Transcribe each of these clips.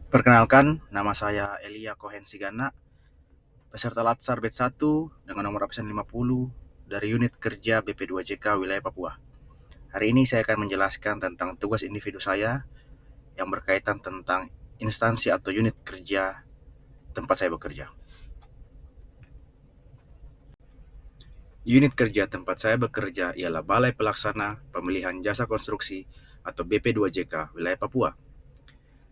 Perkenalkan, nama saya Elia Cohen Sigana, peserta Latsar Batch 1 dengan nomor absen 50 dari unit kerja BP2JK wilayah Papua. Hari ini saya akan menjelaskan tentang tugas individu saya yang berkaitan tentang instansi atau unit kerja tempat saya bekerja. Unit kerja tempat saya bekerja ialah Balai Pelaksana Pemilihan Jasa Konstruksi atau BP2JK wilayah Papua.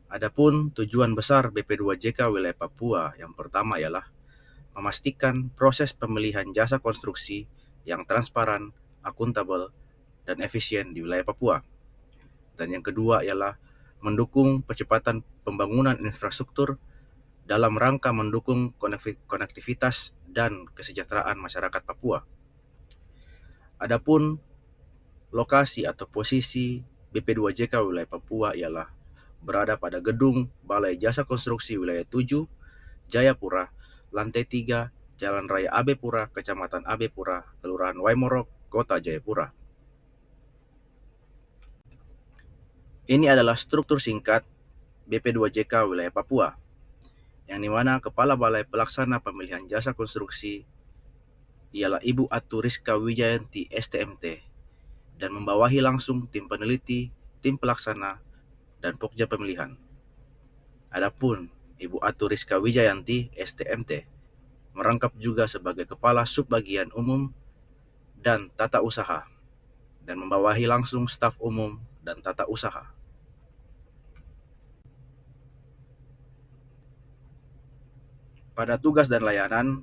Adapun tujuan besar BP2JK wilayah Papua yang pertama ialah memastikan proses pemilihan jasa konstruksi yang transparan, akuntabel, dan efisien di wilayah Papua. Dan yang kedua ialah mendukung percepatan pembangunan infrastruktur dalam rangka mendukung konektivitas dan kesejahteraan masyarakat Papua. Adapun lokasi atau posisi BP2JK wilayah Papua ialah berada pada gedung Balai Jasa Konstruksi wilayah 7, Jayapura, lantai 3, Jalan Raya Abepura, Kecamatan Abepura, Kelurahan Waimorok, Kota Jayapura. Ini adalah struktur singkat BP2JK wilayah Papua, yang dimana Kepala Balai Pelaksana Pemilihan Jasa Konstruksi ialah Ibu Atu Rizka Wijayanti STMT, dan membawahi langsung tim peneliti, tim pelaksana, dan Pokja Pemilihan. Adapun Ibu Atu Rizka Wijayanti STMT merangkap juga sebagai Kepala Subbagian Umum dan Tata Usaha, dan membawahi langsung staf umum dan tata usaha. Pada tugas dan layanan,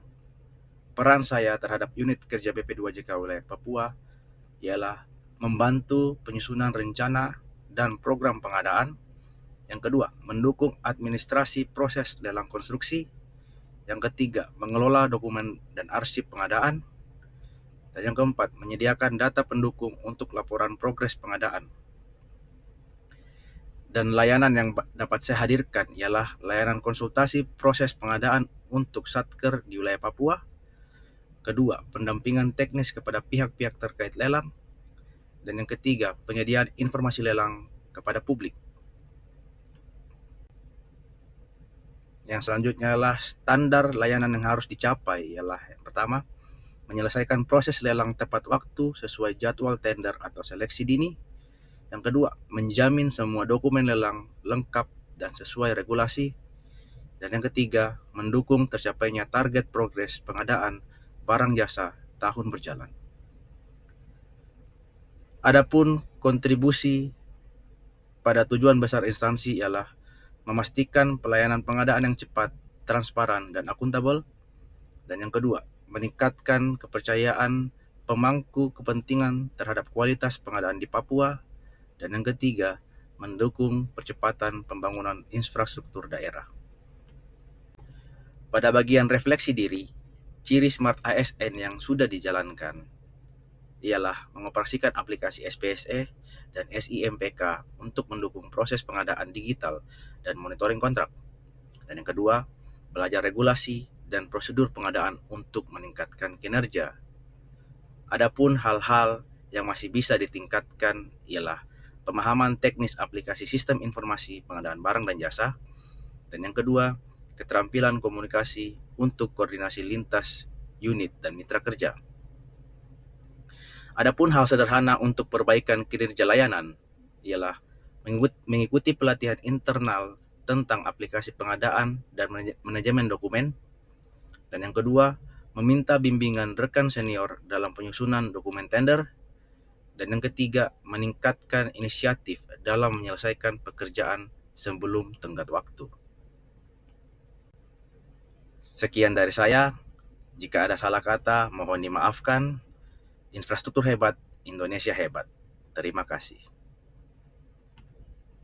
peran saya terhadap unit kerja BP2JK wilayah Papua ialah membantu penyusunan rencana dan program pengadaan. Yang kedua, mendukung administrasi proses lelang konstruksi. Yang ketiga, mengelola dokumen dan arsip pengadaan. Dan yang keempat, menyediakan data pendukung untuk laporan progres pengadaan. Dan layanan yang dapat saya hadirkan ialah layanan konsultasi proses pengadaan untuk Satker di wilayah Papua. Kedua, pendampingan teknis kepada pihak-pihak terkait lelang. Dan yang ketiga, penyediaan informasi lelang kepada publik. Yang selanjutnya adalah standar layanan yang harus dicapai, ialah yang pertama, menyelesaikan proses lelang tepat waktu sesuai jadwal tender atau seleksi dini. Yang kedua, menjamin semua dokumen lelang lengkap dan sesuai regulasi. Dan yang ketiga, mendukung tercapainya target progres pengadaan barang jasa tahun berjalan. Adapun kontribusi pada tujuan besar instansi ialah memastikan pelayanan pengadaan yang cepat, transparan, dan akuntabel. Dan yang kedua, meningkatkan kepercayaan pemangku kepentingan terhadap kualitas pengadaan di Papua. Dan yang ketiga, mendukung percepatan pembangunan infrastruktur daerah. Pada bagian refleksi diri, ciri Smart ASN yang sudah dijalankan ialah mengoperasikan aplikasi SPSE dan SIMPK untuk mendukung proses pengadaan digital dan monitoring kontrak. Dan yang kedua, belajar regulasi dan prosedur pengadaan untuk meningkatkan kinerja. Adapun hal-hal yang masih bisa ditingkatkan ialah pemahaman teknis aplikasi sistem informasi pengadaan barang dan jasa. Dan yang kedua, keterampilan komunikasi untuk koordinasi lintas unit dan mitra kerja. Adapun hal sederhana untuk perbaikan kinerja layanan ialah mengikuti pelatihan internal tentang aplikasi pengadaan dan manajemen dokumen. Dan yang kedua, meminta bimbingan rekan senior dalam penyusunan dokumen tender. Dan yang ketiga, meningkatkan inisiatif dalam menyelesaikan pekerjaan sebelum tenggat waktu. Sekian dari saya. Jika ada salah kata, mohon dimaafkan. Infrastruktur hebat, Indonesia hebat. Terima kasih.